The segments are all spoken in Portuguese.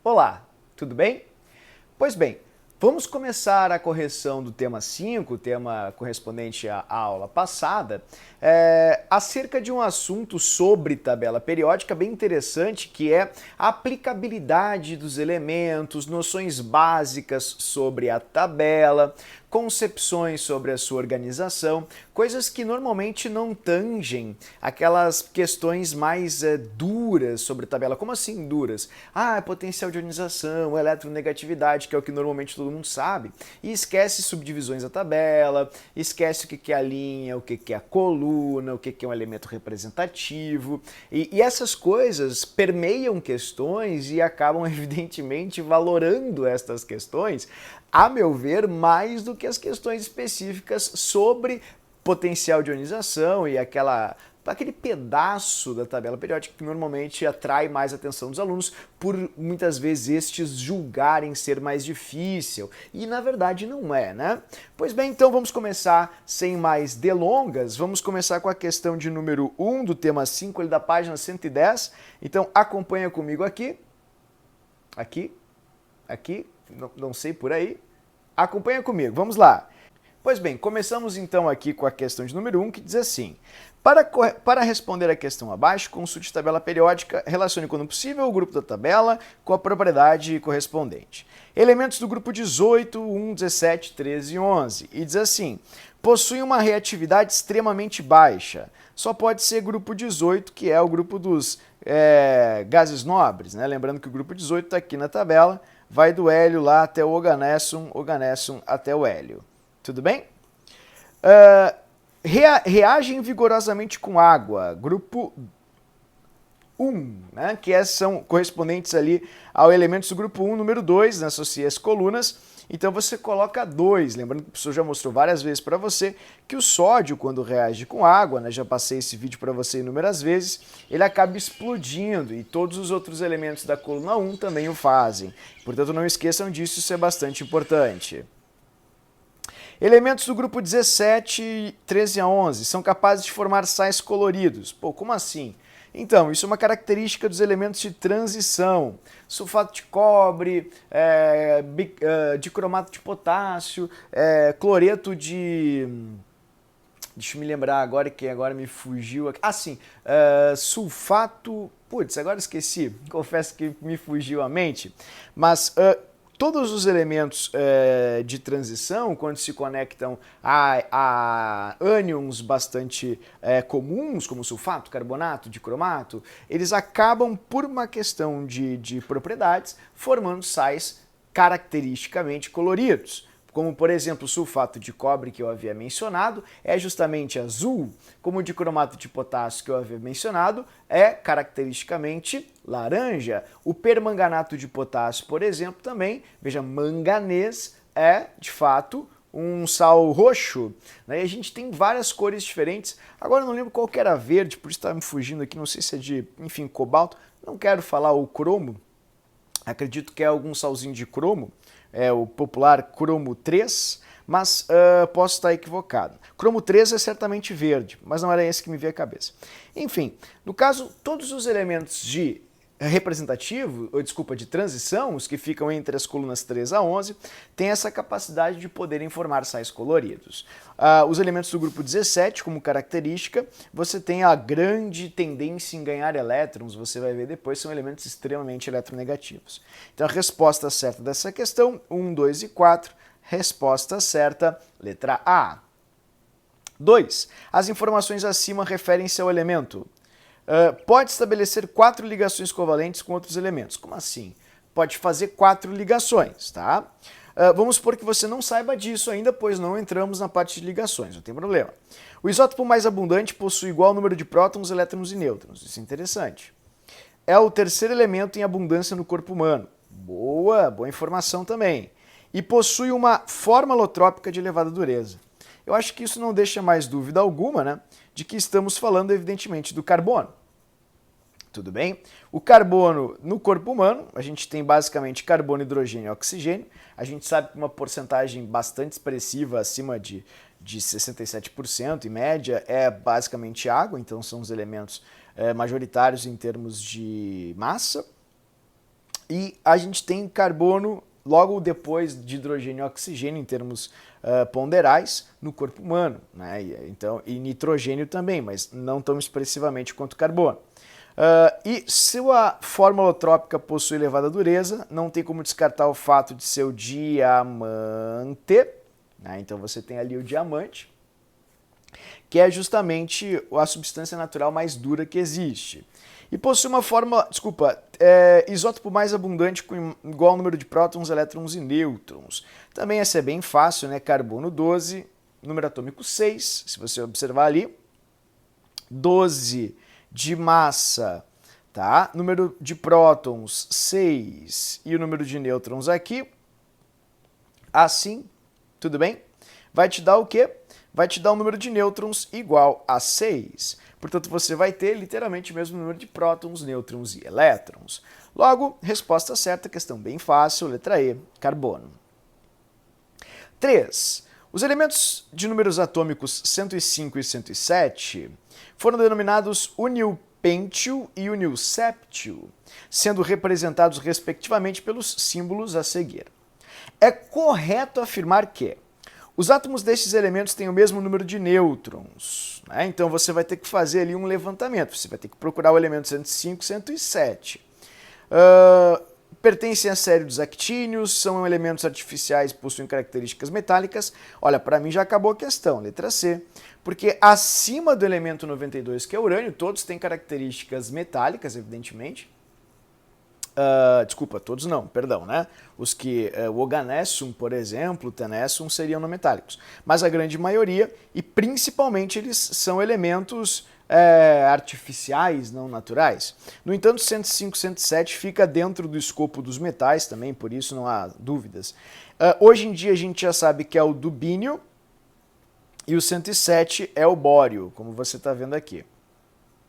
Olá, tudo bem? Pois bem, vamos começar a correção do tema 5, o tema correspondente à aula passada, acerca de um assunto sobre tabela periódica bem interessante, que é a aplicabilidade dos elementos, noções básicas sobre a tabela, concepções sobre a sua organização, coisas que normalmente não tangem aquelas questões mais duras sobre tabela. Como assim duras? Potencial de ionização, eletronegatividade, que é o que normalmente todo mundo sabe, e esquece subdivisões da tabela, esquece o que é a linha, o que é a coluna, o que é um elemento representativo, e essas coisas permeiam questões e acabam evidentemente valorando estas questões, a meu ver, mais do que as questões específicas sobre potencial de ionização e aquele pedaço da tabela periódica que normalmente atrai mais a atenção dos alunos por muitas vezes estes julgarem ser mais difícil. E na verdade não é, né? Pois bem, então vamos começar sem mais delongas. Vamos começar com a questão de número 1 do tema 5, ele da página 110. Então acompanha comigo aqui. Aqui, não sei por aí. Acompanha comigo, vamos lá. Pois bem, começamos então aqui com a questão de número 1, que diz assim: para responder a questão abaixo, consulte a tabela periódica, relacione quando possível o grupo da tabela com a propriedade correspondente. Elementos do grupo 18, 1, 17, 13 e 11. E diz assim: possui uma reatividade extremamente baixa. Só pode ser grupo 18, que é o grupo dos gases nobres, né? Lembrando que o grupo 18 está aqui na tabela, vai do hélio lá até o oganésson até o hélio. Tudo bem? Reagem vigorosamente com água, grupo 1, né, são correspondentes ali ao elementos do grupo 1, número 2, né, associa as colunas, então você coloca 2, lembrando que o professor já mostrou várias vezes para você que o sódio, quando reage com água, né, já passei esse vídeo para você inúmeras vezes, ele acaba explodindo e todos os outros elementos da coluna 1 também o fazem. Portanto, não esqueçam disso, isso é bastante importante. Elementos do grupo 17, 13 a 11 são capazes de formar sais coloridos. Pô, como assim? Então, isso é uma característica dos elementos de transição. Sulfato de cobre, dicromato de potássio, cloreto de... Deixa eu me lembrar agora, que agora me fugiu aqui. Sulfato... Putz, agora esqueci. Confesso que me fugiu a mente. Mas... todos os elementos de transição, quando se conectam a ânions bastante comuns, como sulfato, carbonato, dicromato, eles acabam, por uma questão de propriedades, formando sais caracteristicamente coloridos. Como, por exemplo, o sulfato de cobre, que eu havia mencionado, é justamente azul, como o dicromato de potássio, que eu havia mencionado, é caracteristicamente laranja. O permanganato de potássio, por exemplo, também, veja, manganês é, de fato, um sal roxo, né? E a gente tem várias cores diferentes. Agora eu não lembro qual que era verde, por isso está me fugindo aqui, não sei se é de, enfim, cobalto. Não quero falar o cromo, acredito que é algum salzinho de cromo, é o popular cromo 3, mas posso estar equivocado. Cromo 3 é certamente verde, mas não era esse que me veio à cabeça. Enfim, no caso, todos os elementos de de transição, os que ficam entre as colunas 3 a 11, têm essa capacidade de poderem formar sais coloridos. Os elementos do grupo 17, como característica, você tem a grande tendência em ganhar elétrons, você vai ver depois, são elementos extremamente eletronegativos. Então a resposta certa dessa questão, 1, 2 e 4, resposta certa, letra A. 2. As informações acima referem-se ao elemento. Pode estabelecer 4 ligações covalentes com outros elementos. Como assim? Pode fazer 4 ligações, tá? Vamos supor que você não saiba disso ainda, pois não entramos na parte de ligações, não tem problema. O isótopo mais abundante possui igual número de prótons, elétrons e nêutrons. Isso é interessante. É o terceiro elemento em abundância no corpo humano. Boa informação também. E possui uma forma alotrópica de elevada dureza. Eu acho que isso não deixa mais dúvida alguma, né, de que estamos falando, evidentemente, do carbono. Tudo bem? O carbono no corpo humano, a gente tem basicamente carbono, hidrogênio e oxigênio. A gente sabe que uma porcentagem bastante expressiva, acima de 67% em média, é basicamente água, então são os elementos majoritários em termos de massa. E a gente tem carbono logo depois de hidrogênio e oxigênio em termos ponderais no corpo humano, né? Então, e nitrogênio também, mas não tão expressivamente quanto carbono. E se a fórmula holotrópica possui elevada dureza, não tem como descartar o fato de ser o diamante, né? Então você tem ali o diamante, que é justamente a substância natural mais dura que existe. E possui uma fórmula, isótopo mais abundante com igual número de prótons, elétrons e nêutrons. Também essa é bem fácil, né? Carbono 12, número atômico 6, se você observar ali. 12 de massa, tá? Número de prótons 6 e o número de nêutrons aqui. Assim, tudo bem? Vai te dar o quê? Vai te dar um número de nêutrons igual a 6. Portanto, você vai ter literalmente o mesmo número de prótons, nêutrons e elétrons. Logo, resposta certa, questão bem fácil, letra E, carbono. 3. Os elementos de números atômicos 105 e 107 foram denominados unilpêntio e unilséptio, sendo representados respectivamente pelos símbolos a seguir. É correto afirmar que os átomos destes elementos têm o mesmo número de nêutrons, né? Então você vai ter que fazer ali um levantamento, você vai ter que procurar o elemento 105 e 107. Pertencem à série dos actínios, são elementos artificiais, possuem características metálicas. Olha, para mim já acabou a questão, letra C. Porque acima do elemento 92, que é urânio, todos têm características metálicas, evidentemente. Todos não, perdão, né? Os que o oganesson, por exemplo, o tennesson seriam não metálicos. Mas a grande maioria, e principalmente eles são elementos artificiais, não naturais. No entanto, 105 e 107 fica dentro do escopo dos metais também, por isso não há dúvidas. Hoje em dia a gente já sabe que é o dubínio e o 107 é o bório, como você está vendo aqui.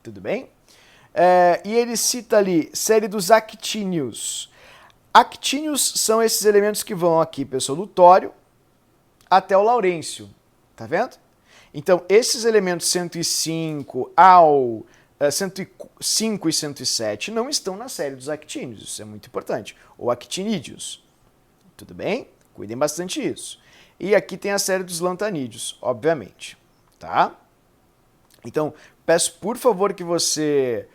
Tudo bem? E ele cita ali, série dos actínios. Actínios são esses elementos que vão aqui, pessoal, do tório até o laurêncio. Tá vendo? Então, esses elementos 105 ao 105 e 107 não estão na série dos actínios, isso é muito importante. Ou actinídeos. Tudo bem? Cuidem bastante disso. E aqui tem a série dos lantanídeos, obviamente. Tá? Então, peço por favor que você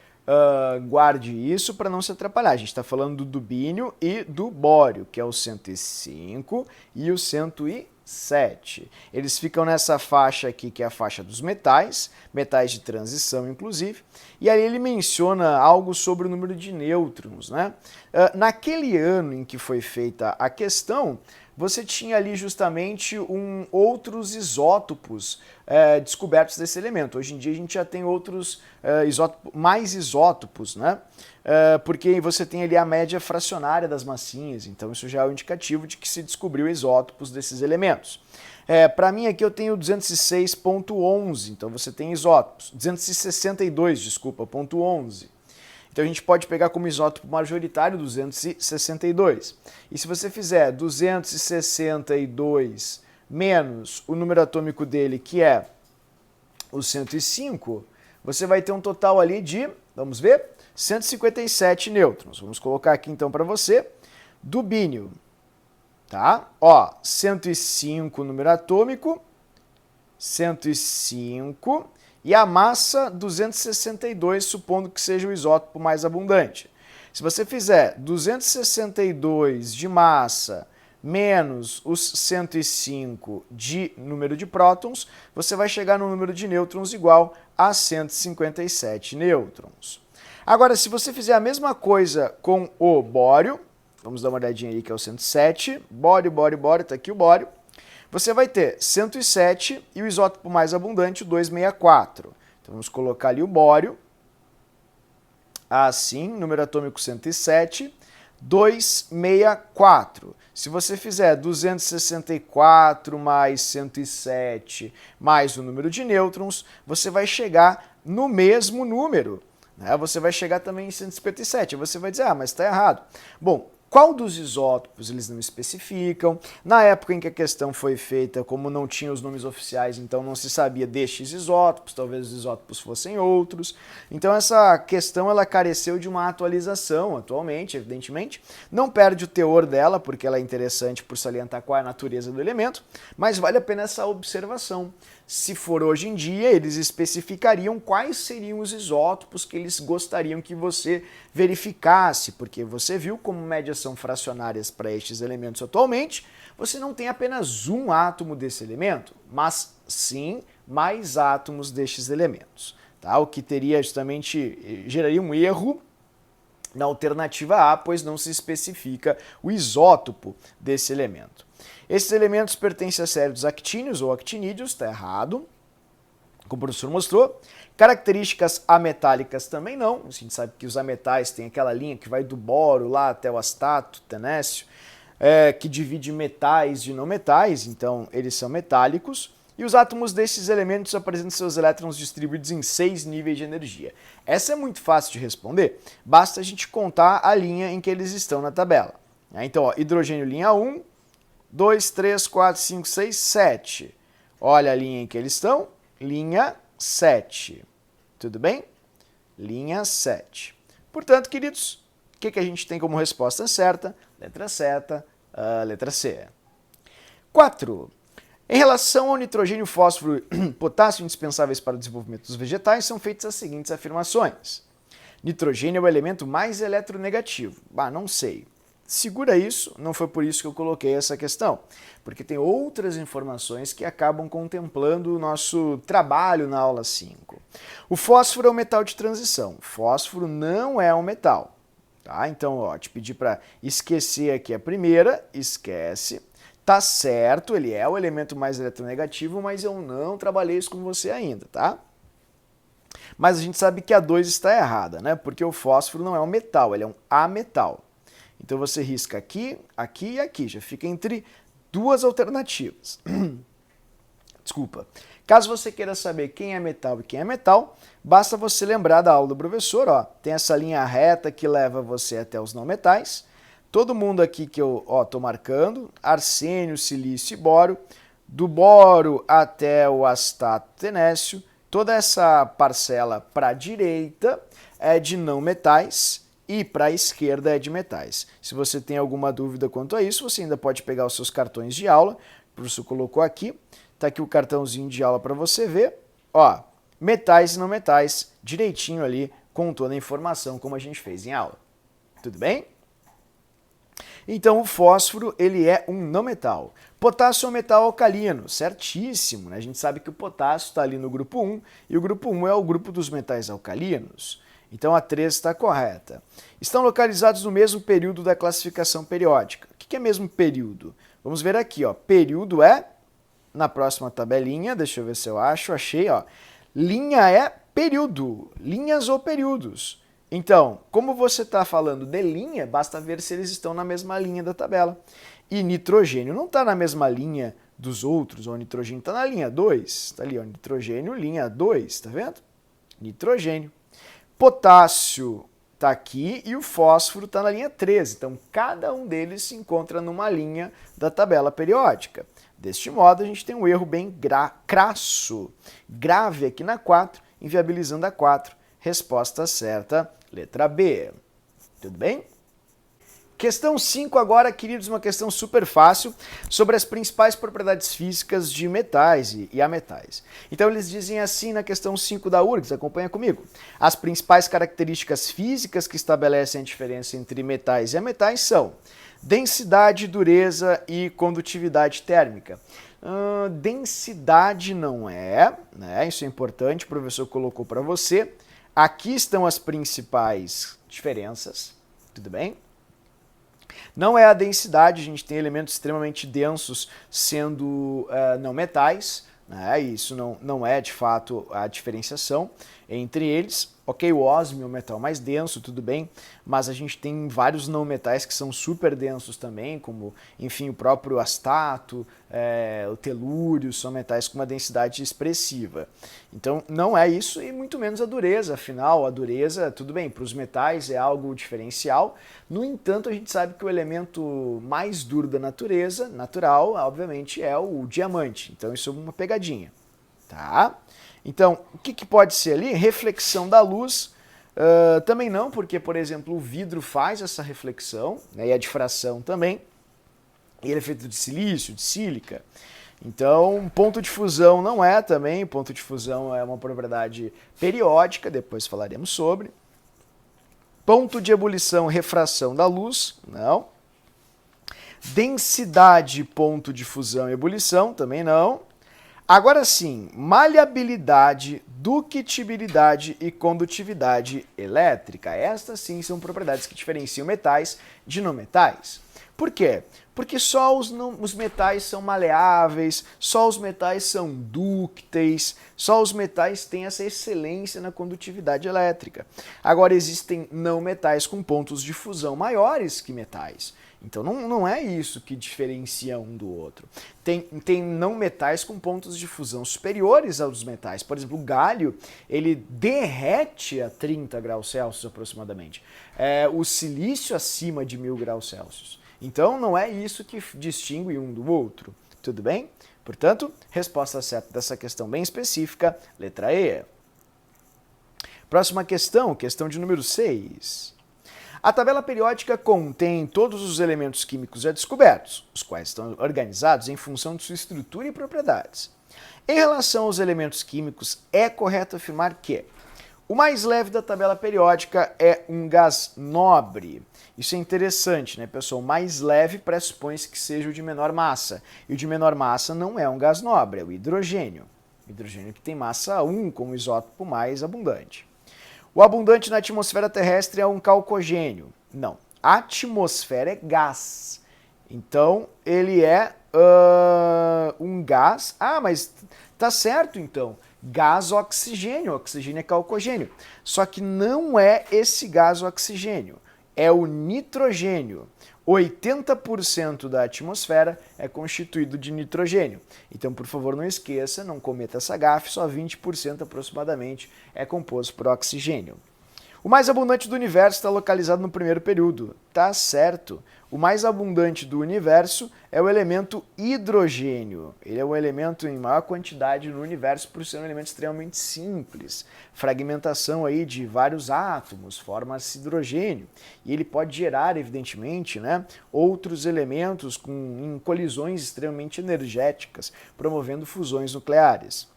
guarde isso para não se atrapalhar. A gente está falando do dubínio e do bório, que é o 105 e o 107. Eles ficam nessa faixa aqui, que é a faixa dos metais, metais de transição, inclusive. E aí ele menciona algo sobre o número de nêutrons, né? Naquele ano em que foi feita a questão, você tinha ali justamente outros isótopos descobertos desse elemento. Hoje em dia a gente já tem outros mais isótopos, né? Porque você tem ali a média fracionária das massinhas, então isso já é um indicativo de que se descobriu isótopos desses elementos. Para mim aqui eu tenho 206.11, então você tem isótopos. 262, desculpa, ponto 11. Então a gente pode pegar como isótopo majoritário 262. E se você fizer 262 menos o número atômico dele, que é o 105, você vai ter um total ali de, vamos ver, 157 nêutrons. Vamos colocar aqui então para você, dubínio, tá? Ó, 105 número atômico, 105 e a massa 262, supondo que seja o isótopo mais abundante. Se você fizer 262 de massa menos os 105 de número de prótons, você vai chegar no número de nêutrons igual a 157 nêutrons. Agora, se você fizer a mesma coisa com o bório, vamos dar uma olhadinha aí que é o 107, bório, tá aqui o bório, você vai ter 107 e o isótopo mais abundante, o 264. Então vamos colocar ali o bório, assim, número atômico 107, 264. Se você fizer 264 mais 107 mais o número de nêutrons, você vai chegar no mesmo número. Né? Você vai chegar também em 157. Você vai dizer, mas está errado. Bom, Qual dos isótopos eles não especificam. Na época em que a questão foi feita, como não tinha os nomes oficiais, então não se sabia destes isótopos, talvez os isótopos fossem outros. Então essa questão ela careceu de uma atualização atualmente, evidentemente. Não perde o teor dela, porque ela é interessante por salientar qual é a natureza do elemento, mas vale a pena essa observação. Se for hoje em dia, eles especificariam quais seriam os isótopos que eles gostariam que você verificasse, porque você viu como médias são fracionárias para estes elementos atualmente, você não tem apenas um átomo desse elemento, mas sim mais átomos destes elementos. Tá? O que teria justamente, geraria um erro na alternativa A, pois não se especifica o isótopo desse elemento. Esses elementos pertencem à série dos actínios ou actinídeos, está errado, como o professor mostrou. Características ametálicas também não, a gente sabe que os ametais têm aquela linha que vai do boro lá até o astato, tenécio, que divide metais de não metais, então eles são metálicos. E os átomos desses elementos apresentam seus elétrons distribuídos em 6 níveis de energia. Essa é muito fácil de responder, basta a gente contar a linha em que eles estão na tabela. Então, ó, hidrogênio linha 1, 2, 3, 4, 5, 6, 7. Olha a linha em que eles estão, linha 7. Tudo bem? Linha 7. Portanto, queridos, o que a gente tem como resposta certa? Letra certa, letra C. 4. Em relação ao nitrogênio, fósforo e potássio indispensáveis para o desenvolvimento dos vegetais, são feitas as seguintes afirmações. Nitrogênio é o elemento mais eletronegativo. Não sei. Segura isso, não foi por isso que eu coloquei essa questão, porque tem outras informações que acabam contemplando o nosso trabalho na aula 5. O fósforo é um metal de transição. Fósforo não é um metal. Tá? Então, ó, te pedi para esquecer aqui a primeira, esquece. Tá certo, ele é o elemento mais eletronegativo, mas eu não trabalhei isso com você ainda, tá? Mas a gente sabe que a 2 está errada, né? Porque o fósforo não é um metal, ele é um ametal. Então você risca aqui, aqui e aqui, já fica entre duas alternativas. Desculpa. Caso você queira saber quem é metal e quem é metal, basta você lembrar da aula do professor, ó, tem essa linha reta que leva você até os não metais. Todo mundo aqui que eu estou marcando, arsênio, silício e boro, do boro até o astato tenécio, toda essa parcela para a direita é de não metais e para a esquerda é de metais. Se você tem alguma dúvida quanto a isso, você ainda pode pegar os seus cartões de aula, o professor colocou aqui, está aqui o cartãozinho de aula para você ver, ó, metais e não metais, direitinho ali, com toda a informação como a gente fez em aula. Tudo bem? Então o fósforo ele é um não metal. Potássio é um metal alcalino, certíssimo, né? A gente sabe que o potássio está ali no grupo 1 e o grupo 1 é o grupo dos metais alcalinos. Então a 3 está correta. Estão localizados no mesmo período da classificação periódica. O que é mesmo período? Vamos ver aqui, ó. Período é, na próxima tabelinha, deixa eu ver se eu acho, achei, ó. Linha é período, linhas ou períodos. Então, como você está falando de linha, basta ver se eles estão na mesma linha da tabela. E nitrogênio não está na mesma linha dos outros, o nitrogênio está na linha 2, está ali, ó, nitrogênio, linha 2, tá vendo? Nitrogênio. Potássio está aqui e o fósforo está na linha 3, então cada um deles se encontra numa linha da tabela periódica. Deste modo, a gente tem um erro bem crasso, grave aqui na 4, inviabilizando a 4. Resposta certa, letra B. Tudo bem? Questão 5 agora, queridos, uma questão super fácil sobre as principais propriedades físicas de metais e ametais. Então eles dizem assim na questão 5 da URGS, acompanha comigo. As principais características físicas que estabelecem a diferença entre metais e ametais são densidade, dureza e condutividade térmica. Densidade não é, né? Isso é importante, o professor colocou para você. Aqui estão as principais diferenças, tudo bem? Não é a densidade, a gente tem elementos extremamente densos sendo não metais, né? Isso não é de fato a diferenciação entre eles, Ok, o ósmio é o metal mais denso, tudo bem, mas a gente tem vários não metais que são super densos também, como, enfim, o próprio astato, o telúrio, são metais com uma densidade expressiva. Então, não é isso e muito menos a dureza, afinal, a dureza, tudo bem, para os metais é algo diferencial, no entanto, a gente sabe que o elemento mais duro da natureza, natural, obviamente, é o diamante, então isso é uma pegadinha, tá? Então, o que pode ser ali? Reflexão da luz, também não, porque, por exemplo, o vidro faz essa reflexão, né, e a difração também, e ele é feito de silício, de sílica. Então, ponto de fusão não é também, ponto de fusão é uma propriedade periódica, depois falaremos sobre. Ponto de ebulição, refração da luz, não. Densidade, ponto de fusão e ebulição, também não. Agora sim, maleabilidade, ductibilidade e condutividade elétrica. Estas sim são propriedades que diferenciam metais de não metais. Por quê? Porque só os metais são maleáveis, só os metais são dúcteis, só os metais têm essa excelência na condutividade elétrica. Agora existem não metais com pontos de fusão maiores que metais. Então não é isso que diferencia um do outro. Tem não metais com pontos de fusão superiores aos metais. Por exemplo, o galho, ele derrete a 30 graus Celsius aproximadamente. O silício acima de 1000 graus Celsius. Então não é isso que distingue um do outro. Tudo bem? Portanto, resposta certa dessa questão bem específica, letra E. Próxima questão, questão de número 6. A tabela periódica contém todos os elementos químicos já descobertos, os quais estão organizados em função de sua estrutura e propriedades. Em relação aos elementos químicos, é correto afirmar que o mais leve da tabela periódica é um gás nobre. Isso é interessante, né, pessoal? O mais leve pressupõe-se que seja o de menor massa. E o de menor massa não é um gás nobre, é o hidrogênio. O hidrogênio que tem massa 1 como isótopo mais abundante. O abundante na atmosfera terrestre é um calcogênio. Não, a atmosfera é gás. Então, ele é um gás. Ah, mas tá certo então. Gás oxigênio. Oxigênio é calcogênio. Só que não é esse gás oxigênio. É o nitrogênio. 80% da atmosfera é constituído de nitrogênio. Então, por favor, não esqueça, não cometa essa gafe, só 20% aproximadamente é composto por oxigênio. O mais abundante do universo está localizado no primeiro período. Tá certo. O mais abundante do universo é o elemento hidrogênio. Ele é o elemento em maior quantidade no universo por ser um elemento extremamente simples. Fragmentação aí de vários átomos forma-se hidrogênio. E ele pode gerar, evidentemente, né, outros elementos em colisões extremamente energéticas, promovendo fusões nucleares.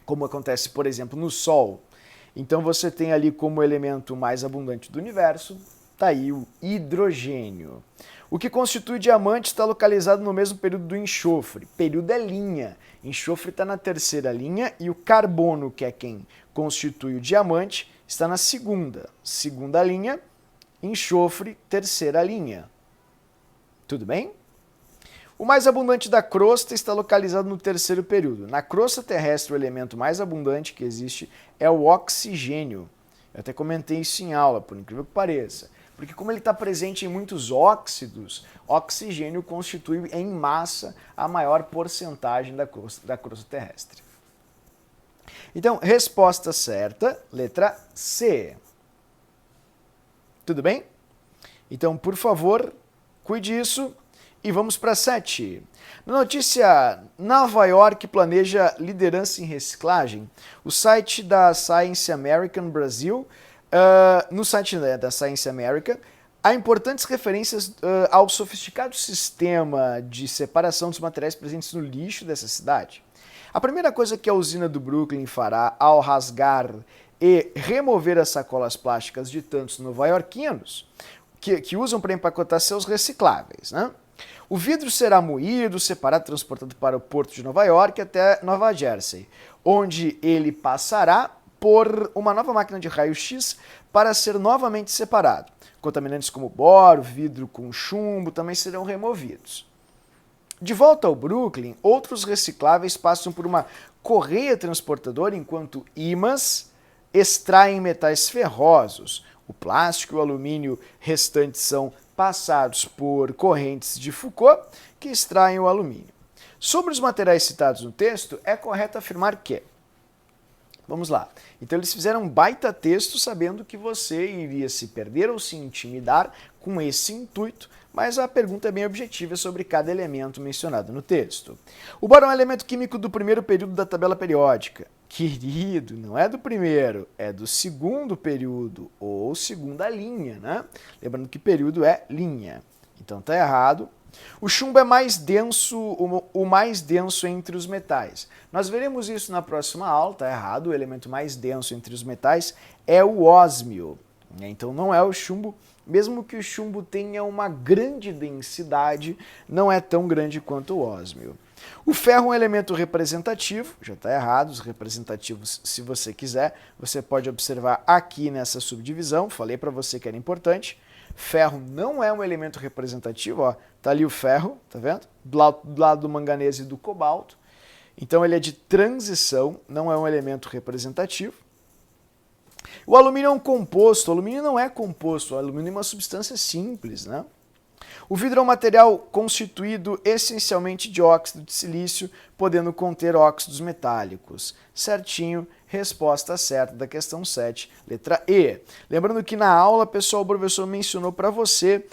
Como acontece, por exemplo, no Sol. Então você tem ali como elemento mais abundante do universo, tá aí o hidrogênio. O que constitui diamante está localizado no mesmo período do enxofre. Período é linha. Enxofre está na terceira linha e o carbono, que é quem constitui o diamante, está na segunda. Segunda linha, enxofre, terceira linha. Tudo bem? O mais abundante da crosta está localizado no terceiro período. Na crosta terrestre, o elemento mais abundante que existe é o oxigênio. Eu até comentei isso em aula, por incrível que pareça. Porque como ele está presente em muitos óxidos, oxigênio constitui em massa a maior porcentagem da crosta terrestre. Então, resposta certa, letra C. Tudo bem? Então, por favor, cuide disso. E vamos para 7. Na notícia, Nova York planeja liderança em reciclagem. O site da Science American Brasil, no site da Science American, há importantes referências ao sofisticado sistema de separação dos materiais presentes no lixo dessa cidade. A primeira coisa que a usina do Brooklyn fará ao rasgar e remover as sacolas plásticas de tantos nova-iorquinos que usam para empacotar seus recicláveis, né? O vidro será moído, separado, transportado para o porto de Nova York até Nova Jersey, onde ele passará por uma nova máquina de raio-x para ser novamente separado. Contaminantes como boro, vidro com chumbo também serão removidos. De volta ao Brooklyn, outros recicláveis passam por uma correia transportadora, enquanto ímãs extraem metais ferrosos. O plástico e o alumínio restantes são passados por correntes de Foucault, que extraem o alumínio. Sobre os materiais citados no texto, é correto afirmar que... Vamos lá. Então eles fizeram um baita texto sabendo que você iria se perder ou se intimidar com esse intuito, mas a pergunta é bem objetiva sobre cada elemento mencionado no texto. O boro é um elemento químico do primeiro período da tabela periódica. Querido, não é do primeiro, é do segundo período, ou segunda linha, né? Lembrando que período é linha. Então tá errado. O chumbo é mais denso, o mais denso entre os metais. Nós veremos isso na próxima aula, tá errado. O elemento mais denso entre os metais é o ósmio. Então não é o chumbo, mesmo que o chumbo tenha uma grande densidade, não é tão grande quanto o ósmio. O ferro é um elemento representativo, já está errado, os representativos, se você quiser, você pode observar aqui nessa subdivisão, falei para você que era importante. Ferro não é um elemento representativo, ó, tá ali o ferro, tá vendo? Do lado do manganês e do cobalto. Então ele é de transição, não é um elemento representativo. O alumínio é um composto, o alumínio não é composto, o alumínio é uma substância simples, né? O vidro é um material constituído essencialmente de óxido de silício, podendo conter óxidos metálicos. Certinho, resposta certa da questão 7, letra E. Lembrando que na aula, pessoal, o professor mencionou para você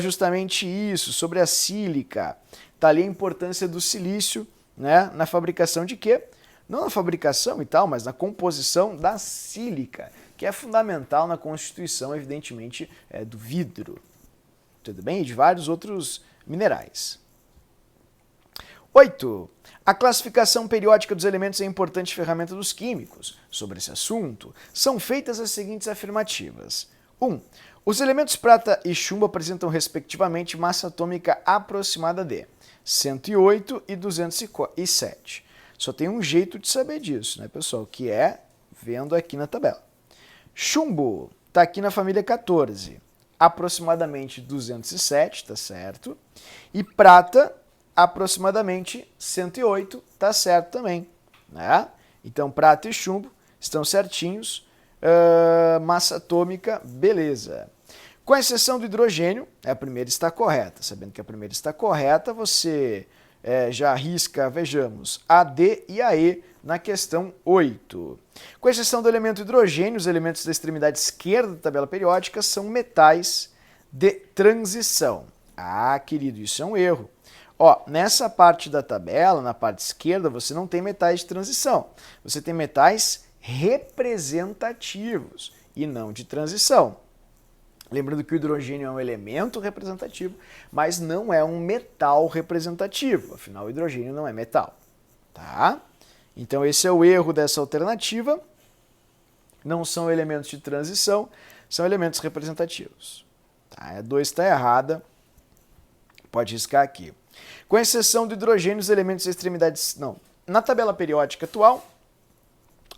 justamente isso, sobre a sílica. Está ali a importância do silício, né, na fabricação de quê? Não na fabricação e tal, mas na composição da sílica, que é fundamental na constituição, evidentemente, do vidro. Tudo bem? E de vários outros minerais. 8. A classificação periódica dos elementos é importante ferramenta dos químicos. Sobre esse assunto, são feitas as seguintes afirmativas. 1. Os elementos prata e chumbo apresentam, respectivamente, massa atômica aproximada de 108 e 207. Só tem um jeito de saber disso, né, pessoal? Que é vendo aqui na tabela. Chumbo está aqui na família 14. Aproximadamente 207, tá certo? E prata, aproximadamente 108, tá certo também, né? Então, prata e chumbo estão certinhos, massa atômica, beleza. Com exceção do hidrogênio, a primeira está correta. Sabendo que a primeira está correta, você já risca, vejamos, a D e a E na questão 8. Com exceção do elemento hidrogênio, os elementos da extremidade esquerda da tabela periódica são metais de transição. Ah, querido, isso é um erro. Ó, nessa parte da tabela, na parte esquerda, você não tem metais de transição. Você tem metais representativos e não de transição. Lembrando que o hidrogênio é um elemento representativo, mas não é um metal representativo. Afinal, o hidrogênio não é metal. Tá? Então, esse é o erro dessa alternativa. Não são elementos de transição, são elementos representativos. Tá? A 2 está errada. Pode riscar aqui. Com exceção do hidrogênio, os elementos de extremidades... Não. Na tabela periódica atual,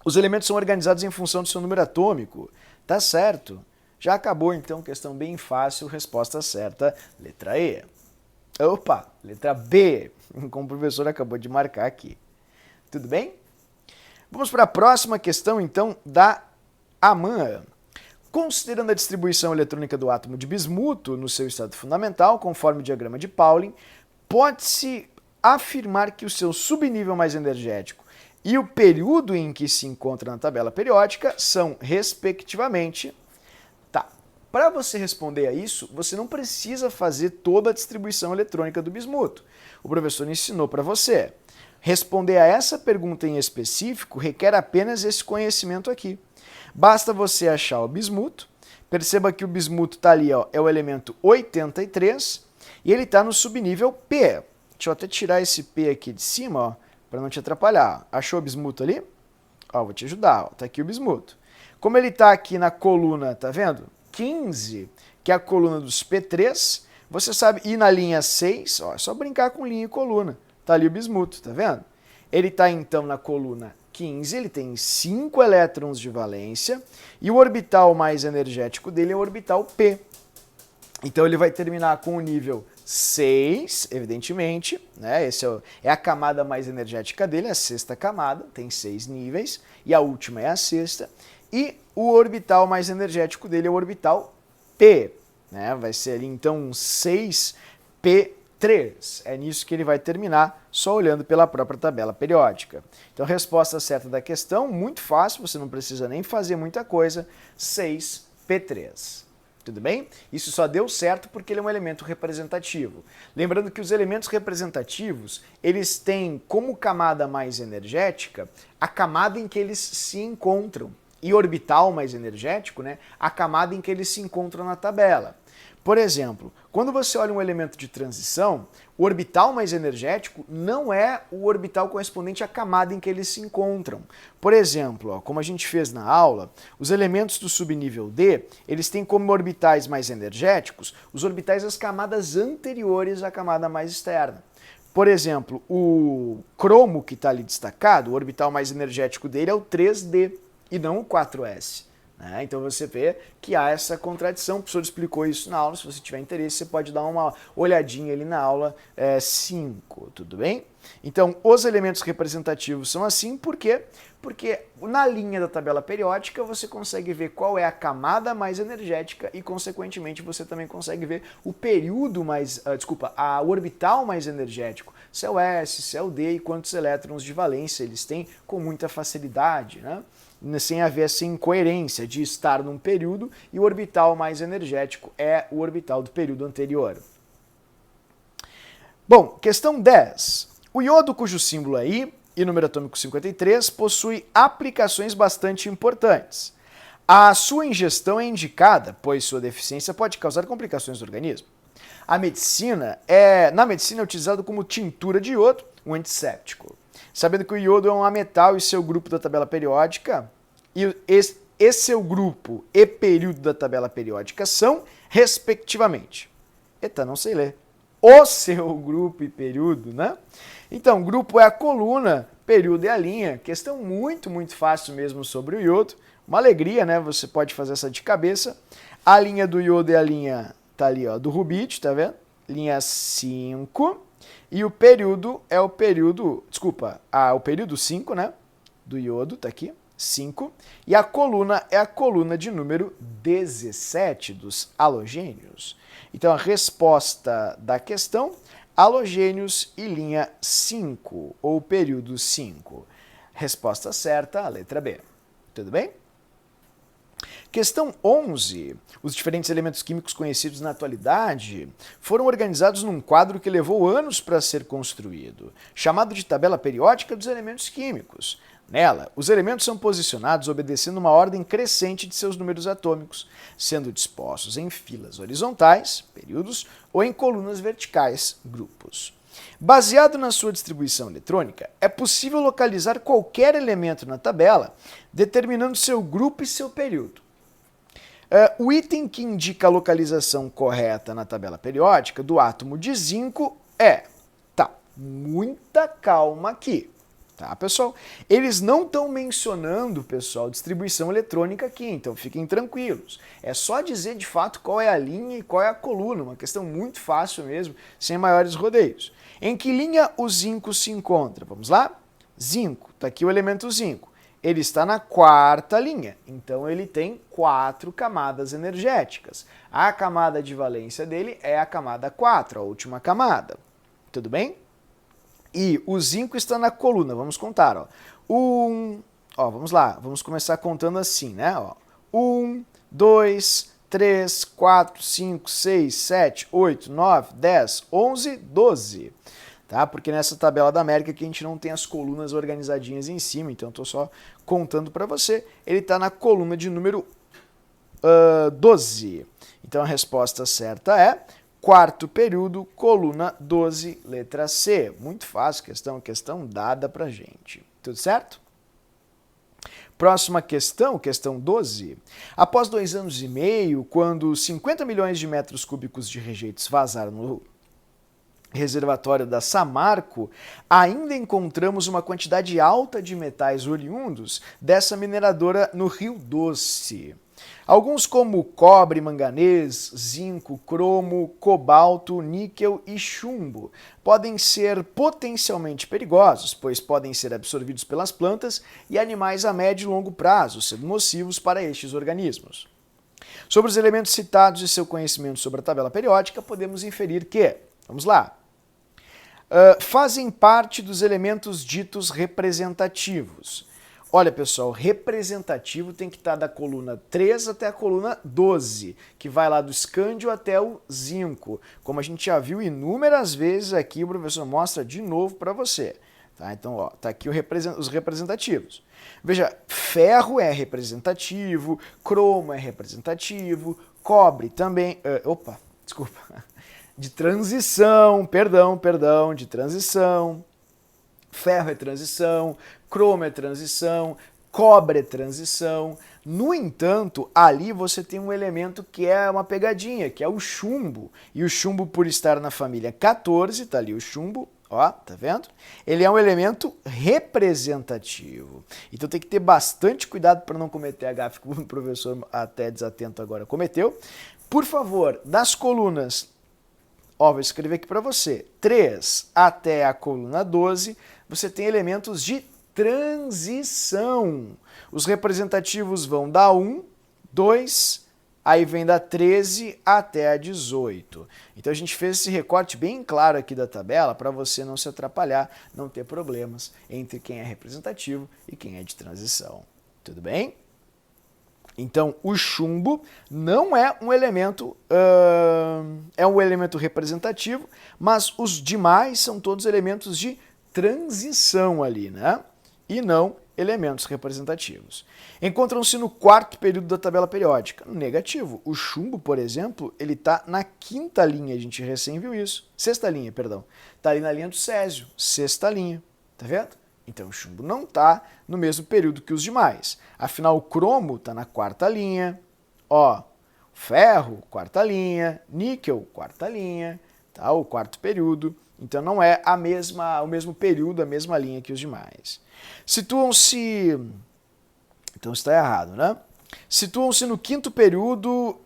os elementos são organizados em função do seu número atômico. Tá certo. Já acabou, então, questão bem fácil, resposta certa, letra E. Opa, letra B, como o professor acabou de marcar aqui. Tudo bem? Vamos para a próxima questão, então, da AMAN. Considerando a distribuição eletrônica do átomo de bismuto no seu estado fundamental, conforme o diagrama de Pauling, pode-se afirmar que o seu subnível mais energético e o período em que se encontra na tabela periódica são, respectivamente... Para você responder a isso, você não precisa fazer toda a distribuição eletrônica do bismuto. O professor ensinou para você. Responder a essa pergunta em específico requer apenas esse conhecimento aqui. Basta você achar o bismuto. Perceba que o bismuto está ali, ó, é o elemento 83 e ele está no subnível P. Deixa eu até tirar esse P aqui de cima, para não te atrapalhar. Achou o bismuto ali? Ó, vou te ajudar. Está aqui o bismuto. Como ele está aqui na coluna, tá vendo? 15, que é a coluna dos P3, você sabe, e na linha 6, ó, é só brincar com linha e coluna, tá ali o bismuto, tá vendo? Ele está então na coluna 15, ele tem 5 elétrons de valência, e o orbital mais energético dele é o orbital P. Então ele vai terminar com o nível 6, evidentemente, né? Esse é a camada mais energética dele, a sexta camada, tem 6 níveis, e a última é a sexta. e o orbital mais energético dele é o orbital P, né? Vai ser ali então um 6P3. É nisso que ele vai terminar, só olhando pela própria tabela periódica. Então, resposta certa da questão, muito fácil, você não precisa nem fazer muita coisa, 6P3. Tudo bem? Isso só deu certo porque ele é um elemento representativo. Lembrando que os elementos representativos, eles têm como camada mais energética a camada em que eles se encontram. E orbital mais energético, né, a camada em que eles se encontram na tabela. Por exemplo, quando você olha um elemento de transição, o orbital mais energético não é o orbital correspondente à camada em que eles se encontram. Por exemplo, ó, como a gente fez na aula, os elementos do subnível D, eles têm como orbitais mais energéticos os orbitais das camadas anteriores à camada mais externa. Por exemplo, o cromo que está ali destacado, o orbital mais energético dele é o 3D e não o 4S. Então você vê que há essa contradição, o professor explicou isso na aula, se você tiver interesse você pode dar uma olhadinha ali na aula 5, tudo bem? Então os elementos representativos são assim, por quê? Porque na linha da tabela periódica você consegue ver qual é a camada mais energética e consequentemente você também consegue ver o período mais, o orbital mais energético, se é o S, se é o D e quantos elétrons de valência eles têm com muita facilidade, né? Sem haver essa incoerência de estar num período e o orbital mais energético é o orbital do período anterior. Bom, questão 10. O iodo cujo símbolo é I e número atômico 53 possui aplicações bastante importantes. A sua ingestão é indicada, pois sua deficiência pode causar complicações no organismo. Na medicina é utilizado como tintura de iodo, um antisséptico. Sabendo que o iodo é um ametal e seu grupo da tabela periódica, e seu grupo e período da tabela periódica são, respectivamente. Eita, não sei ler. O seu grupo e período, né? Então, grupo é a coluna, período é a linha. Questão muito, muito fácil mesmo sobre o iodo. Uma alegria, né? Você pode fazer essa de cabeça. A linha do iodo é a linha, tá ali, ó, do rubídio, tá vendo? Linha 5. E o período é o período, o período 5, né, do iodo, tá aqui, 5. E a coluna é a coluna de número 17 dos halogênios. Então a resposta da questão, halogênios e linha 5, ou período 5. Resposta certa, a letra B. Tudo bem? Questão 11. Os diferentes elementos químicos conhecidos na atualidade foram organizados num quadro que levou anos para ser construído, chamado de tabela periódica dos elementos químicos. Nela, os elementos são posicionados obedecendo uma ordem crescente de seus números atômicos, sendo dispostos em filas horizontais, períodos, ou em colunas verticais, grupos. Baseado na sua distribuição eletrônica, é possível localizar qualquer elemento na tabela, determinando seu grupo e seu período. O item que indica a localização correta na tabela periódica do átomo de zinco é... muita calma aqui, tá, pessoal? Eles não estão mencionando, pessoal, distribuição eletrônica aqui, então fiquem tranquilos. É só dizer de fato qual é a linha e qual é a coluna, uma questão muito fácil mesmo, sem maiores rodeios. Em que linha o zinco se encontra? Vamos lá? Zinco, tá aqui o elemento zinco. Ele está na quarta linha, então ele tem 4 camadas energéticas. A camada de valência dele é a camada 4, a última camada. Tudo bem? E o zinco está na coluna, vamos contar. Vamos lá, vamos começar contando assim, né? 1, 2, 3, 4, 5, 6, 7, 8, 9, 10, 11, 12. Tá? Porque nessa tabela da América que a gente não tem as colunas organizadinhas em cima, então eu estou só contando para você. Ele está na coluna de número 12. Então a resposta certa é quarto período, coluna 12, letra C. Muito fácil, questão dada para gente. Tudo certo? Próxima questão, questão 12. Após 2 anos e meio, quando 50 milhões de metros cúbicos de rejeitos vazaram no reservatório da Samarco, ainda encontramos uma quantidade alta de metais oriundos dessa mineradora no Rio Doce. Alguns como cobre, manganês, zinco, cromo, cobalto, níquel e chumbo podem ser potencialmente perigosos, pois podem ser absorvidos pelas plantas e animais a médio e longo prazo, sendo nocivos para estes organismos. Sobre os elementos citados e seu conhecimento sobre a tabela periódica, podemos inferir que, vamos lá, fazem parte dos elementos ditos representativos. Olha, pessoal, representativo tem que estar da coluna 3 até a coluna 12, que vai lá do escândio até o zinco. Como a gente já viu inúmeras vezes aqui, o professor mostra de novo para você. Tá? Então, ó, tá aqui os representativos. Veja, ferro é representativo, cromo é representativo, cobre também... de transição, de transição... Ferro é transição, cromo é transição, cobre é transição. No entanto, ali você tem um elemento que é uma pegadinha, que é o chumbo. E o chumbo, por estar na família 14, tá ali o chumbo, ó, tá vendo? Ele é um elemento representativo. Então tem que ter bastante cuidado para não cometer a gafe que o professor até desatento agora cometeu. Por favor, das colunas, ó, vou escrever aqui para você, 3 até a coluna 12, você tem elementos de transição. Os representativos vão da 1, 2, aí vem da 13 até a 18. Então a gente fez esse recorte bem claro aqui da tabela para você não se atrapalhar, não ter problemas entre quem é representativo e quem é de transição. Tudo bem? Então, o chumbo não é um elemento, é um elemento representativo, mas os demais são todos elementos de transição ali, né? E não elementos representativos. Encontram-se no quarto período da tabela periódica. Negativo. O chumbo, por exemplo, ele está na quinta linha, a gente recém viu isso. Sexta linha, perdão. Está ali na linha do césio, sexta linha. Tá vendo? Então o chumbo não está no mesmo período que os demais. Afinal, o cromo está na quarta linha, ó, ferro, quarta linha, níquel, quarta linha, tá? O quarto período. Então não é o mesmo período, a mesma linha que os demais. Situam-se... Então está errado, né? Situam-se no quinto período...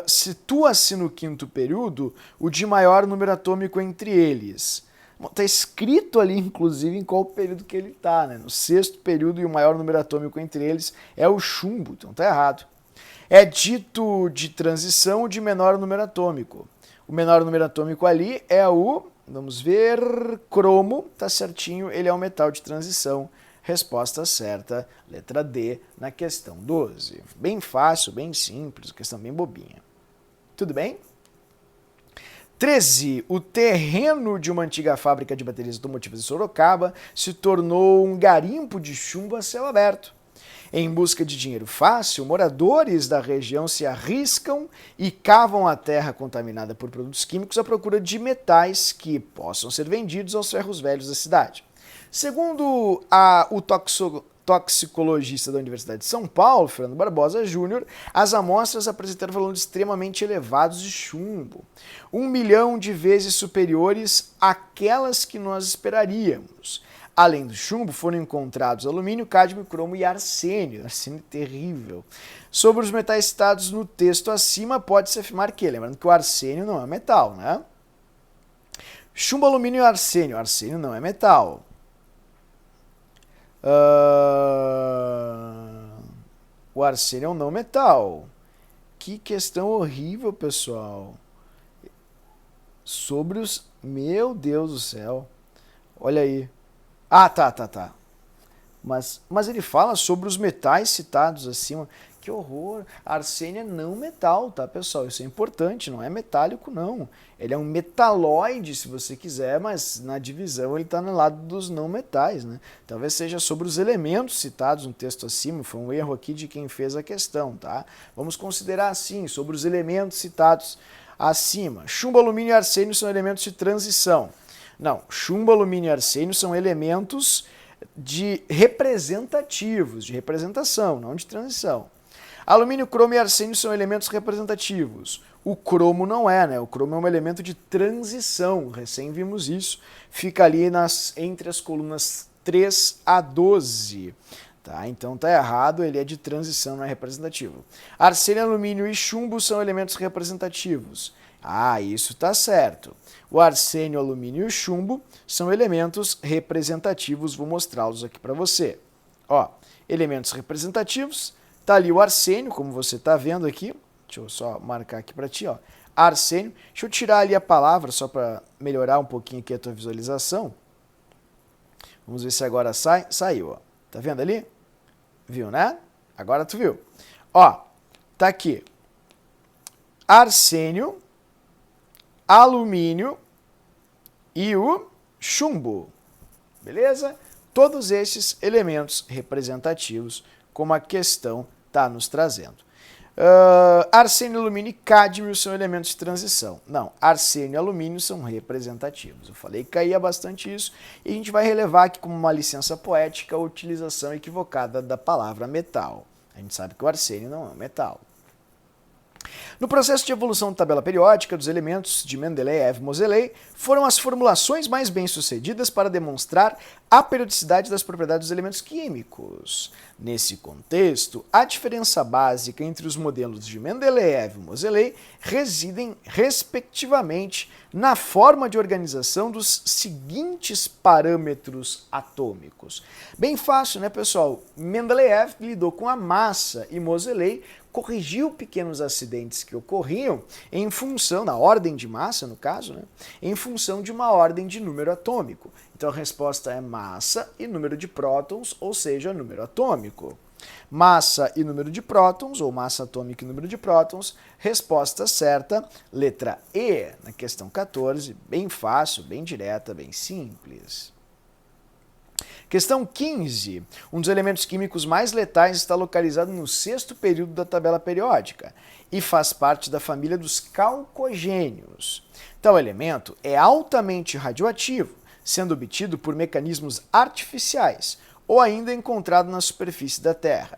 Situa-se no quinto período o de maior número atômico entre eles. Está escrito ali, inclusive, em qual período que ele está, né? No sexto período, e o maior número atômico entre eles é o chumbo, então está errado. É dito de transição de menor número atômico. O menor número atômico ali é o, vamos ver, cromo, tá certinho, ele é um metal de transição. Resposta certa, letra D, na questão 12. Bem fácil, bem simples, questão bem bobinha. Tudo bem? 13. O terreno de uma antiga fábrica de baterias automotivas em Sorocaba se tornou um garimpo de chumbo a céu aberto. Em busca de dinheiro fácil, moradores da região se arriscam e cavam a terra contaminada por produtos químicos à procura de metais que possam ser vendidos aos ferros velhos da cidade. Segundo o toxicologista da Universidade de São Paulo, Fernando Barbosa Júnior, as amostras apresentaram valores extremamente elevados de chumbo, 1 milhão de vezes superiores àquelas que nós esperaríamos. Além do chumbo, foram encontrados alumínio, cádmio, cromo e arsênio. Arsênio terrível. Sobre os metais citados no texto acima, pode-se afirmar que, lembrando que o arsênio não é metal, né? Chumbo, alumínio e arsênio. Arsênio não é metal. O arsênio é um não metal. Que questão horrível, pessoal. Sobre os... Meu Deus do céu. Olha aí. Ah, tá. Mas ele fala sobre os metais citados acima. Que horror. Arsênio é não metal, tá, pessoal? Isso é importante, não é metálico, não. Ele é um metalóide, se você quiser, mas na divisão ele está no lado dos não metais, né? Talvez seja sobre os elementos citados no texto acima. Foi um erro aqui de quem fez a questão, tá? Vamos considerar assim, sobre os elementos citados acima. Chumbo, alumínio e arsênio são elementos de transição. Não, chumbo, alumínio e arsênio são elementos de representativos, de representação, não de transição. Alumínio, cromo e arsênio são elementos representativos. O cromo não é, né? O cromo é um elemento de transição, recém vimos isso. Fica ali entre as colunas 3 a 12. Tá? Então tá errado, ele é de transição, não é representativo. Arsênio, alumínio e chumbo são elementos representativos. Ah, isso tá certo. O arsênio, alumínio e o chumbo são elementos representativos, vou mostrá-los aqui para você. Ó, elementos representativos, tá ali o arsênio, como você tá vendo aqui. Deixa eu só marcar aqui para ti, ó. Arsênio. Deixa eu tirar ali a palavra só para melhorar um pouquinho aqui a tua visualização. Vamos ver se agora sai. Saiu, ó. Tá vendo ali? Viu, né? Agora tu viu. Ó, tá aqui. Arsênio, alumínio e o chumbo. Beleza? Todos esses elementos representativos, como a questão está nos trazendo. Arsênio, alumínio e cádmio são elementos de transição. Não, arsênio e alumínio são representativos. Eu falei que caía bastante isso e a gente vai relevar aqui como uma licença poética a utilização equivocada da palavra metal. A gente sabe que o arsênio não é um metal. No processo de evolução da tabela periódica dos elementos de Mendeleev-Moseley, foram as formulações mais bem-sucedidas para demonstrar a periodicidade das propriedades dos elementos químicos. Nesse contexto, a diferença básica entre os modelos de Mendeleev e Moseley residem, respectivamente, na forma de organização dos seguintes parâmetros atômicos. Bem fácil, né, pessoal? Mendeleev lidou com a massa e Moseley corrigiu pequenos acidentes que ocorriam em função, na ordem de massa, no caso, né, em função de uma ordem de número atômico. Então a resposta é massa e número de prótons, ou seja, número atômico. Massa e número de prótons, ou massa atômica e número de prótons, resposta certa, letra E, na questão 14, bem fácil, bem direta, bem simples. Questão 15. Um dos elementos químicos mais letais está localizado no sexto período da tabela periódica e faz parte da família dos calcogênios. Tal elemento é altamente radioativo, sendo obtido por mecanismos artificiais ou ainda encontrado na superfície da Terra.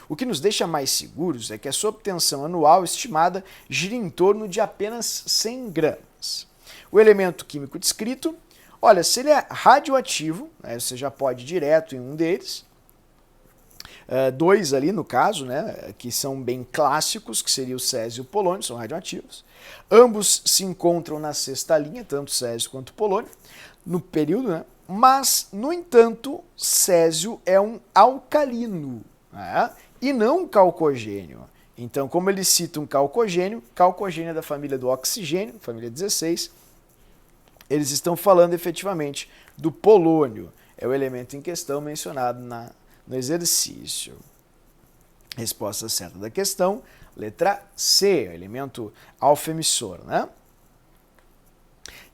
O que nos deixa mais seguros é que a sua obtenção anual estimada gira em torno de apenas 100 gramas. O elemento químico descrito, olha, se ele é radioativo, né, você já pode ir direto em um deles, dois ali no caso, né, que são bem clássicos, que seria o césio e o polônio, são radioativos. Ambos se encontram na sexta linha, tanto césio quanto polônio, no período, né, mas, no entanto, césio é um alcalino, né, e não um calcogênio. Então, como ele cita um calcogênio é da família do oxigênio, família 16, eles estão falando efetivamente do polônio, é o elemento em questão mencionado no exercício. Resposta certa da questão, letra C, elemento alfa-emissor, né?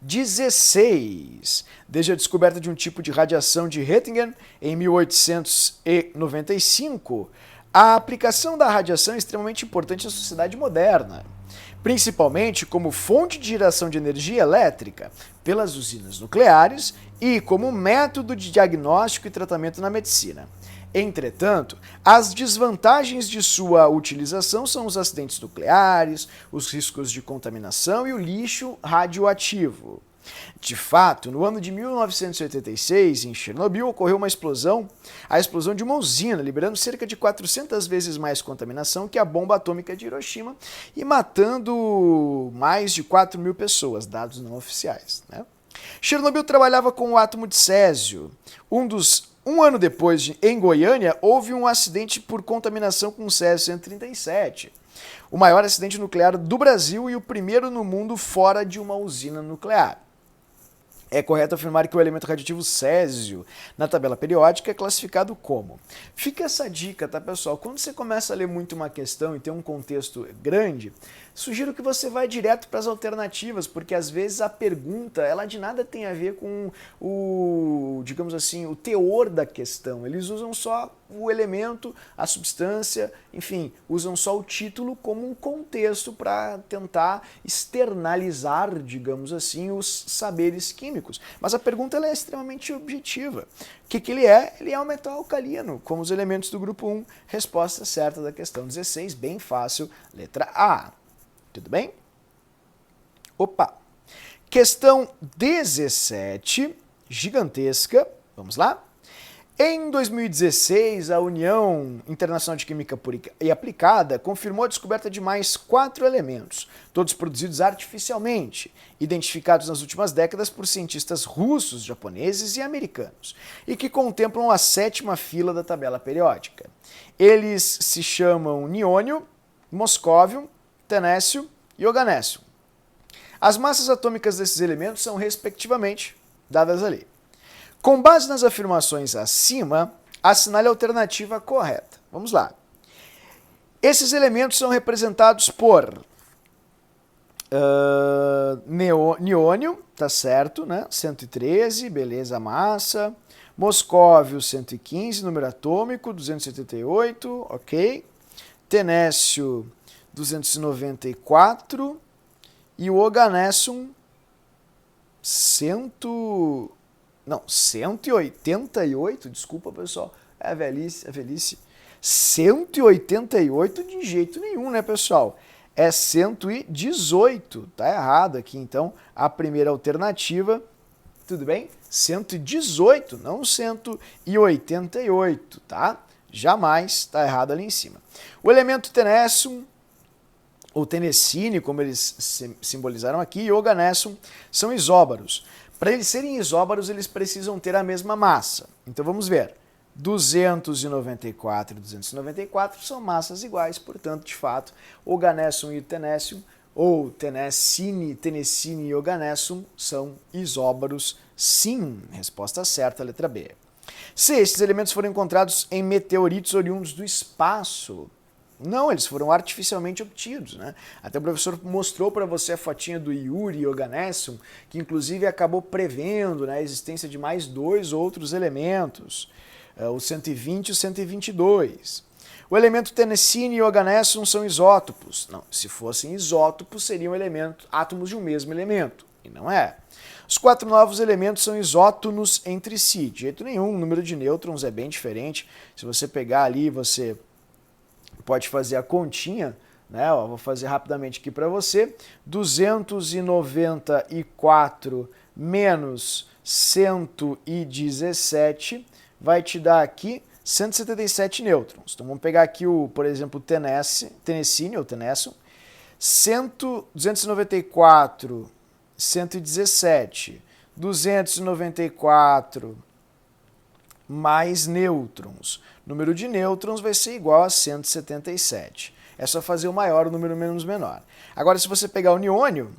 16. Desde a descoberta de um tipo de radiação de Röntgen em 1895, a aplicação da radiação é extremamente importante na sociedade moderna, principalmente como fonte de geração de energia elétrica pelas usinas nucleares e como método de diagnóstico e tratamento na medicina. Entretanto, as desvantagens de sua utilização são os acidentes nucleares, os riscos de contaminação e o lixo radioativo. De fato, no ano de 1986, em Chernobyl, ocorreu a explosão de uma usina, liberando cerca de 400 vezes mais contaminação que a bomba atômica de Hiroshima e matando mais de 4.000 pessoas, dados não oficiais, né? Chernobyl trabalhava com o átomo de césio. Um ano depois, em Goiânia, houve um acidente por contaminação com césio-137. O maior acidente nuclear do Brasil e o primeiro no mundo fora de uma usina nuclear. É correto afirmar que o elemento radioativo césio na tabela periódica é classificado como. Fica essa dica, tá, pessoal? Quando você começa a ler muito uma questão e tem um contexto grande, sugiro que você vá direto para as alternativas, porque às vezes a pergunta, ela de nada tem a ver com digamos assim, o teor da questão. Eles usam só o elemento, a substância, enfim, usam só o título como um contexto para tentar externalizar, digamos assim, os saberes químicos. Mas a pergunta ela é extremamente objetiva. O que ele é? Ele é um metal alcalino, como os elementos do grupo 1. Resposta certa da questão 16, bem fácil, letra A. Tudo bem? Opa! Questão 17, gigantesca, vamos lá? Em 2016, a União Internacional de Química Pura e Aplicada confirmou a descoberta de mais 4 elementos, todos produzidos artificialmente, identificados nas últimas décadas por cientistas russos, japoneses e americanos, e que contemplam a 7ª fila da tabela periódica. Eles se chamam niônio, moscóvio, tenécio e oganécio. As massas atômicas desses elementos são, respectivamente, dadas ali. Com base nas afirmações acima, assinale a alternativa correta. Vamos lá. Esses elementos são representados por niônio, tá certo, né? 113, beleza, massa. Moscóvio, 115, número atômico, 278, ok. Tenécio, 294. E o oganécio, 188, desculpa pessoal, é velhice. 188 de jeito nenhum, né pessoal? É 118, tá errado aqui, então a primeira alternativa, tudo bem? 118, não 188, tá? Jamais tá errado ali em cima. O elemento tenécio, ou tenecine, como eles simbolizaram aqui, e oganécio são isóbaros. Para eles serem isóbaros, eles precisam ter a mesma massa. Então vamos ver. 294 e 294 são massas iguais, portanto, de fato, oganécio e tenécio, ou tenecine e oganécio, são isóbaros, sim. Resposta certa, letra B. Se estes elementos foram encontrados em meteoritos oriundos do espaço, não, eles foram artificialmente obtidos, né? Até o professor mostrou para você a fotinha do Yuri Oganesson, que inclusive acabou prevendo, né, a existência de mais 2 outros elementos, o 120 e o 122. O elemento tenecine e oganesson são isótopos. Não, se fossem isótopos, seriam átomos de um mesmo elemento, e não é. Os 4 novos elementos são isótonos entre si, de jeito nenhum, o número de nêutrons é bem diferente. Se você pegar ali, você pode fazer a continha, né? Ó, vou fazer rapidamente aqui para você. 294 menos 117 vai te dar aqui 177 nêutrons. Então vamos pegar aqui, por exemplo, o tenecine ou tenécio. 294, 117, 294 mais nêutrons. O número de nêutrons vai ser igual a 177. É só fazer o maior, o número menos menor. Agora, se você pegar o niônio,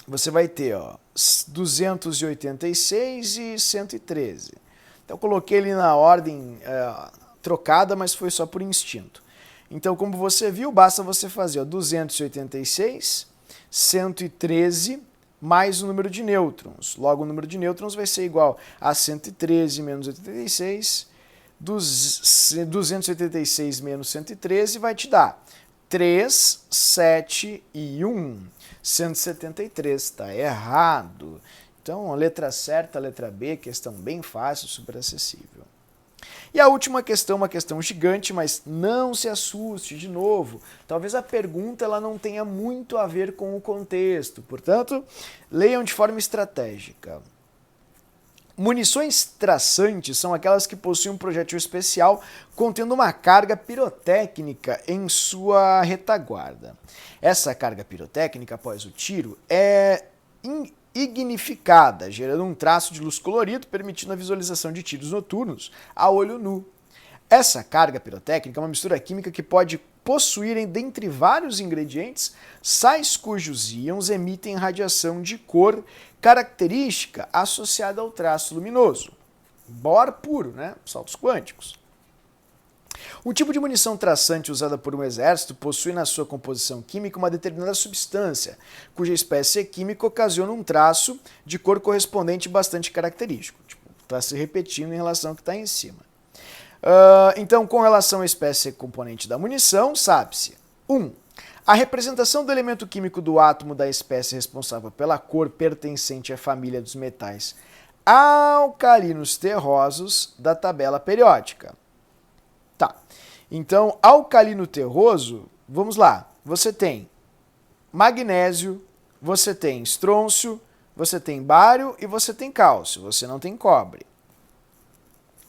você vai ter 286 e 113. Então, eu coloquei ele na ordem trocada, mas foi só por instinto. Então, como você viu, basta você fazer 286, 113 mais o número de nêutrons. Logo, o número de nêutrons vai ser igual a 113 menos 86, 286 menos 113 vai te dar 3, 7 e 1. 173, está errado. Então, a letra certa, a letra B, questão bem fácil, super acessível. E a última questão, uma questão gigante, mas não se assuste, de novo. Talvez a pergunta ela não tenha muito a ver com o contexto, portanto, leiam de forma estratégica. Munições traçantes são aquelas que possuem um projétil especial contendo uma carga pirotécnica em sua retaguarda. Essa carga pirotécnica, após o tiro, é ignificada, gerando um traço de luz colorido, permitindo a visualização de tiros noturnos a olho nu. Essa carga pirotécnica é uma mistura química que pode possuir, dentre vários ingredientes, sais cujos íons emitem radiação de cor característica associada ao traço luminoso. Bohr puro, né? Saltos quânticos. Um tipo de munição traçante usada por um exército possui na sua composição química uma determinada substância, cuja espécie química ocasiona um traço de cor correspondente bastante característico. Está se repetindo em relação ao que está em cima. Então, com relação à espécie componente da munição, sabe-se 1. A representação do elemento químico do átomo da espécie responsável pela cor pertencente à família dos metais alcalinos terrosos da tabela periódica. Tá. Então, alcalino terroso, vamos lá. Você tem magnésio, você tem estrôncio, você tem bário e você tem cálcio. Você não tem cobre.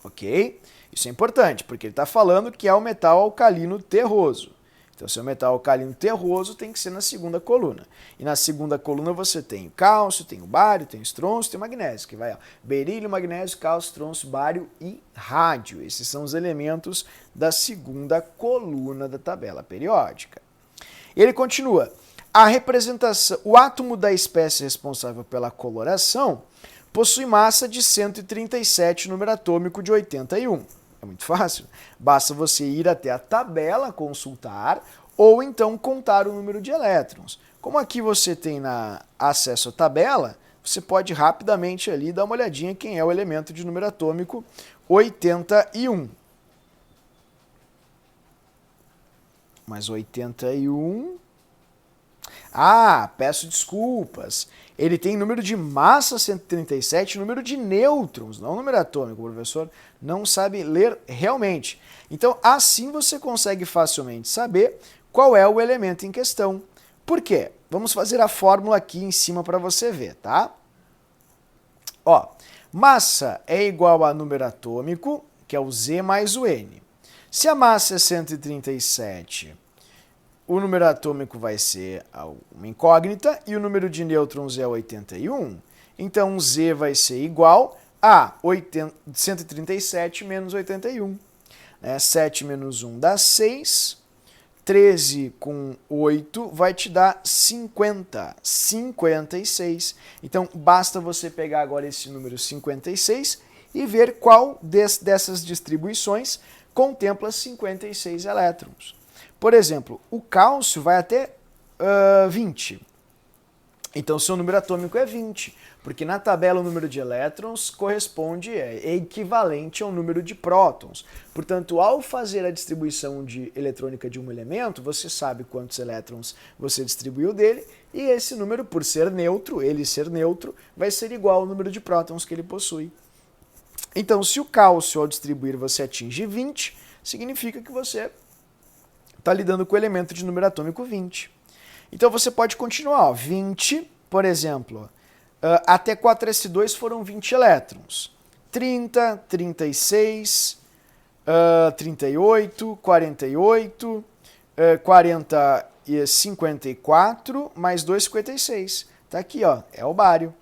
ok? Isso é importante, porque ele está falando que é o metal alcalino terroso. Então, se é o metal alcalino terroso, tem que ser na segunda coluna. E na segunda coluna você tem o cálcio, tem o bário, tem o estrôncio, tem o magnésio, que vai, ó, berílio, magnésio, cálcio, estrôncio, bário e rádio. Esses são os elementos da segunda coluna da tabela periódica. Ele continua. A representação, o átomo da espécie responsável pela coloração possui massa de 137, número atômico de 81. É muito fácil. Basta você ir até a tabela, consultar, ou então contar o número de elétrons. Como aqui você tem acesso à tabela, você pode rapidamente ali dar uma olhadinha quem é o elemento de número atômico 81. Mas 81... Ah, peço desculpas. Ele tem número de massa 137, número de nêutrons, não número atômico. O professor não sabe ler realmente. Então, assim você consegue facilmente saber qual é o elemento em questão. Por quê? Vamos fazer a fórmula aqui em cima para você ver, tá? Ó, massa é igual a número atômico, que é o Z mais o N. Se a massa é 137... o número atômico vai ser uma incógnita e o número de nêutrons é 81. Então, Z vai ser igual a 137 menos 81. 7 menos 1 dá 6. 13 com 8 vai te dar 50. 56. Então, basta você pegar agora esse número 56 e ver qual dessas distribuições contempla 56 elétrons. Por exemplo, o cálcio vai até 20. Então, seu número atômico é 20, porque na tabela o número de elétrons corresponde, é equivalente ao número de prótons. Portanto, ao fazer a distribuição eletrônica de um elemento, você sabe quantos elétrons você distribuiu dele, e esse número, por ser neutro, ele ser neutro, vai ser igual ao número de prótons que ele possui. Então, se o cálcio ao distribuir você atinge 20, significa que você está lidando com o elemento de número atômico 20. Então você pode continuar. Ó, 20, por exemplo, até 4s2 foram 20 elétrons. 30, 36, 38, 48, 40 e 54, mais 2, 56. Está aqui, ó, é o bário.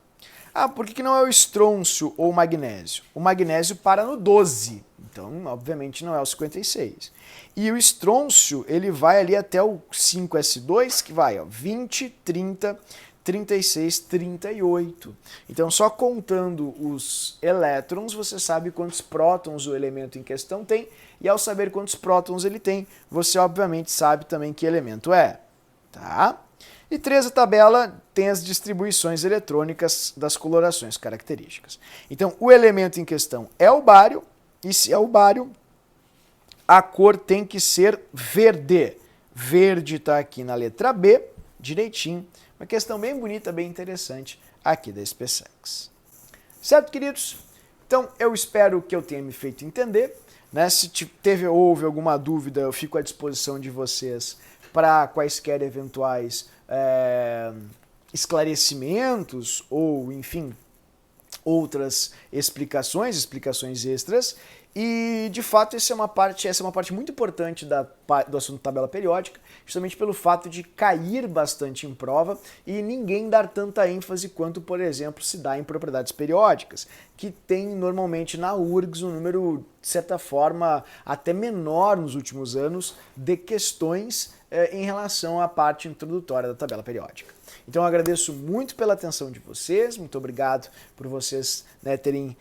Ah, por que não é o estrôncio ou o magnésio? O magnésio para no 12, então obviamente não é o 56. E o estrôncio, ele vai ali até o 5s2, que vai, ó, 20, 30, 36, 38. Então, só contando os elétrons, você sabe quantos prótons o elemento em questão tem, e ao saber quantos prótons ele tem, você obviamente sabe também que elemento é, tá? E 3, a tabela tem as distribuições eletrônicas das colorações características. Então, o elemento em questão é o bário, e se é o bário, a cor tem que ser verde. Verde está aqui na letra B, direitinho. Uma questão bem bonita, bem interessante aqui da SpaceX. Certo, queridos? Então, eu espero que eu tenha me feito entender. Né? Se houve alguma dúvida, eu fico à disposição de vocês para quaisquer eventuais esclarecimentos ou, enfim, outras explicações extras. E, de fato, essa é uma parte muito importante do assunto tabela periódica, justamente pelo fato de cair bastante em prova e ninguém dar tanta ênfase quanto, por exemplo, se dá em propriedades periódicas, que tem normalmente na URGS um número, de certa forma, até menor nos últimos anos, de questões em relação à parte introdutória da tabela periódica. Então eu agradeço muito pela atenção de vocês, muito obrigado por vocês terem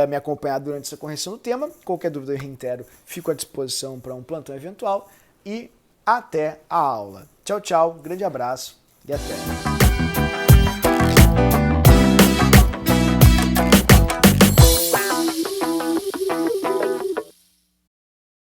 me acompanhado durante essa correção do tema. Qualquer dúvida eu reitero, fico à disposição para um plantão eventual e até a aula. Tchau, tchau, grande abraço e até!